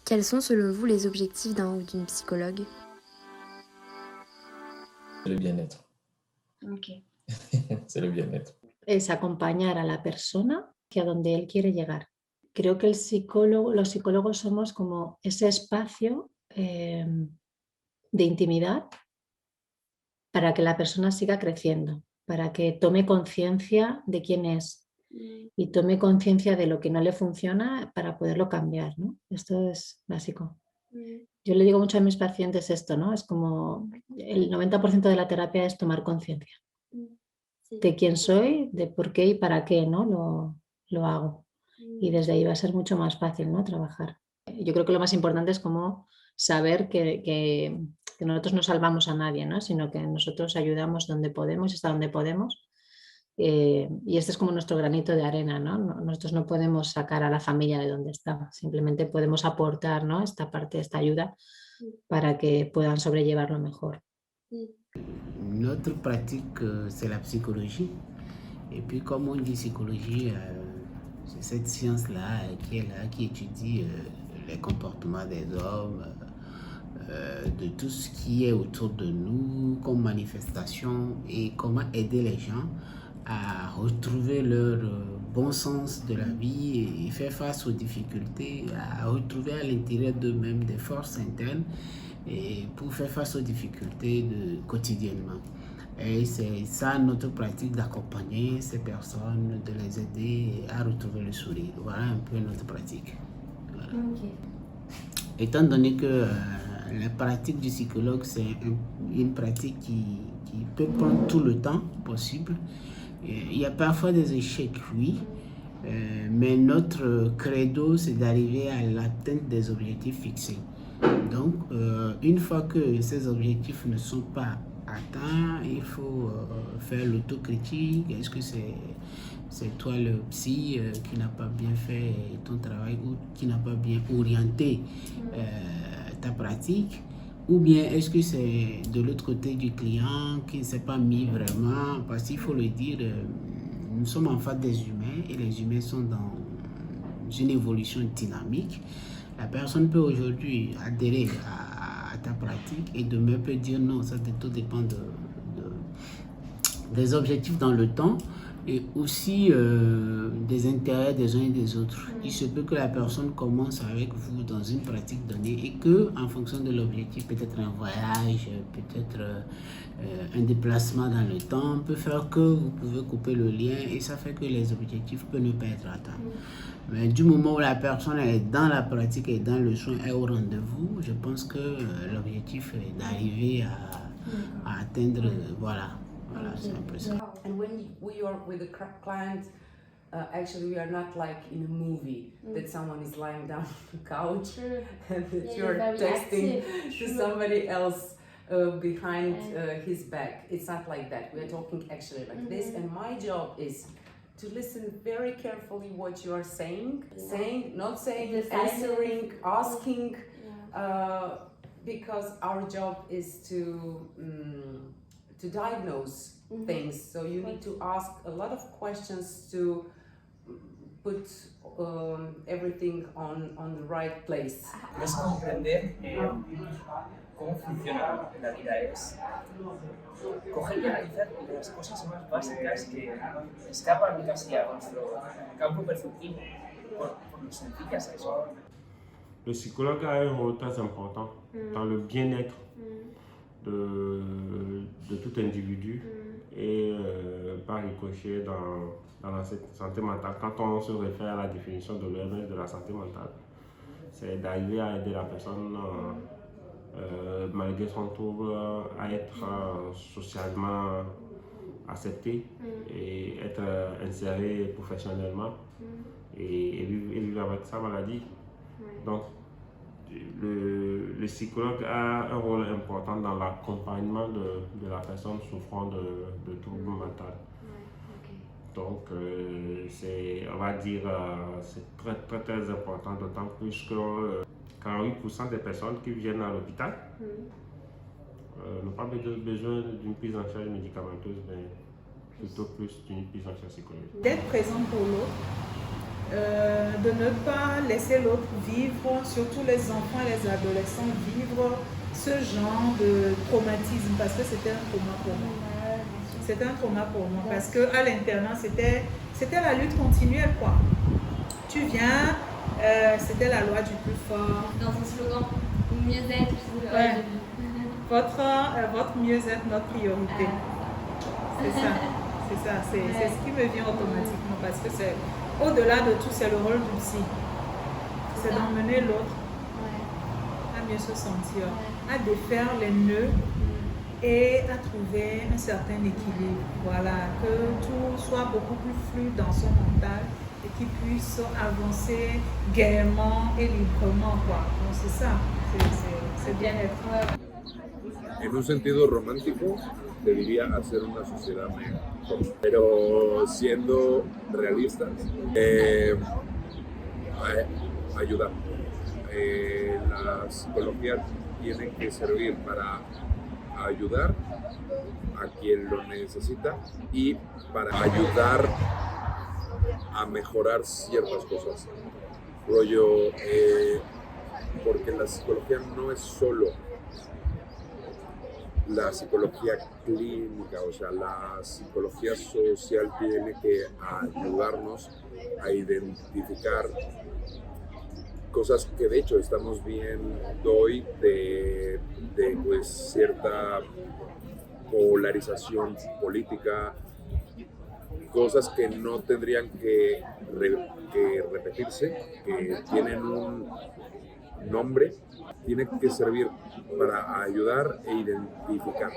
Quels sont selon vous les objectifs d'un ou d'une psychologue? Le bien-être. Ok. C'est le bien-être. Es acompañar a la persona hacia donde él quiere llegar. Creo que los psicólogos somos como ese espacio de intimidad para que la persona siga creciendo, para que tome conciencia de quién es y tome conciencia de lo que no le funciona para poderlo cambiar, ¿no? Esto es básico. Yo le digo mucho a mis pacientes esto, ¿no? Es como el 90% de la terapia es tomar conciencia de quién soy, de por qué y para qué, ¿no? Lo hago. Y desde ahí va a ser mucho más fácil, ¿no? Trabajar. Yo creo que lo más importante es como saber que nosotros no salvamos a nadie, ¿no? Sino que nosotros ayudamos donde podemos y hasta donde podemos. Y este es como nuestro granito de arena, ¿no? Nosotros no podemos sacar a la familia de donde está, simplemente podemos aportar, ¿no? Esta parte, esta ayuda para que puedan sobrellevarlo mejor. Notre pratique, c'est la psychologie. Et puis, comme on dit psychologie, c'est cette science-là qui est là, qui étudie les comportements des hommes, de tout ce qui est autour de nous comme manifestation et comment aider les gens à retrouver leur bon sens de la vie et faire face aux difficultés, à retrouver à l'intérieur d'eux-mêmes des forces internes et pour faire face aux difficultés quotidiennement. Et c'est ça notre pratique d'accompagner ces personnes, de les aider à retrouver le sourire. Voilà un peu notre pratique. Voilà. Okay. Étant donné que la pratique du psychologue, c'est une pratique qui peut prendre tout le temps possible, il y a parfois des échecs, oui, mais notre credo, c'est d'arriver à l'atteinte des objectifs fixés. Donc, une fois que ces objectifs ne sont pas atteints, il faut faire l'autocritique. Est-ce que c'est toi le psy qui n'a pas bien fait ton travail ou qui n'a pas bien orienté ta pratique? Ou bien est-ce que c'est de l'autre côté du client qui ne s'est pas mis vraiment? Parce qu'il faut le dire, nous sommes en face des humains et les humains sont dans une évolution dynamique. La personne peut aujourd'hui adhérer à ta pratique et demain peut dire non, ça tout dépend des objectifs dans le temps et aussi des intérêts des uns et des autres. Il se peut que la personne commence avec vous dans une pratique donnée et que, en fonction de l'objectif, peut-être un voyage, peut-être un déplacement dans le temps, peut faire que vous pouvez couper le lien et ça fait que les objectifs peuvent ne pas être atteints. Mais du moment où la personne est dans la pratique et dans le soin et au rendez-vous, je pense que l'objectif est d'arriver à atteindre, voilà. Voilà, c'est un peu ça. And when we are with a client, actually we are not like in a movie that someone is lying down on the couch and that you're texting to somebody else behind his back. It's not like that. We are talking actually like this, and my job is to listen very carefully what you are saying, not saying, answering, asking, because our job is to diagnose things. So you need to ask a lot of questions to put everything on the right place. Es comprender cómo funciona la vida, es coger y analizar las cosas más básicas que escapan casi a nuestro campo perceptivo, por lo sencillas que son. Le psychologue a un rôle très important dans le bien-être de tout individu et par ricochet dans la santé mentale. Quand on se réfère à la définition de l'OMS de la santé mentale, c'est d'arriver à aider la personne malgré son trouble à être socialement accepté et être inséré professionnellement et vivre avec sa maladie. Donc, le psychologue a un rôle important dans l'accompagnement de la personne souffrant de troubles mentaux. Donc, on va dire, c'est très, très, très important, d'autant plus que 48% des personnes qui viennent à l'hôpital n'ont pas besoin d'une prise en charge médicamenteuse, mais plutôt plus d'une prise en charge psychologique. D'être présent pour l'autre, de ne pas laisser l'autre vivre, surtout les enfants et les adolescents vivre ce genre de traumatisme, parce que c'était un trauma pour moi. C'était un trauma pour moi, parce qu'à l'internat, c'était la lutte continuelle, quoi. Tu viens, c'était la loi du plus fort. Dans un slogan, mieux-être. Ouais. Votre mieux-être, notre priorité. C'est ça. C'est ce qui me vient automatiquement, parce que c'est au-delà de tout, c'est le rôle du psy. C'est d'emmener l'autre à mieux se sentir, à défaire les nœuds et à trouver un certain équilibre. Voilà, que tout soit beaucoup plus fluide dans son mental et qu'il puisse avancer gaiement et librement, quoi. Donc c'est ça, c'est bien-être. En un sentido romántico, te diría hacer una sociedad mejor. Pero siendo realistas, ayudar. La psicología tiene que servir para ayudar a quien lo necesita y para ayudar a mejorar ciertas cosas. Rollo, porque la psicología no es solo la psicología clínica, o sea, la psicología social tiene que ayudarnos a identificar cosas que de hecho estamos viendo hoy de pues cierta polarización política, cosas que no tendrían que repetirse, que tienen un nombre, tiene que servir para ayudar e identificar.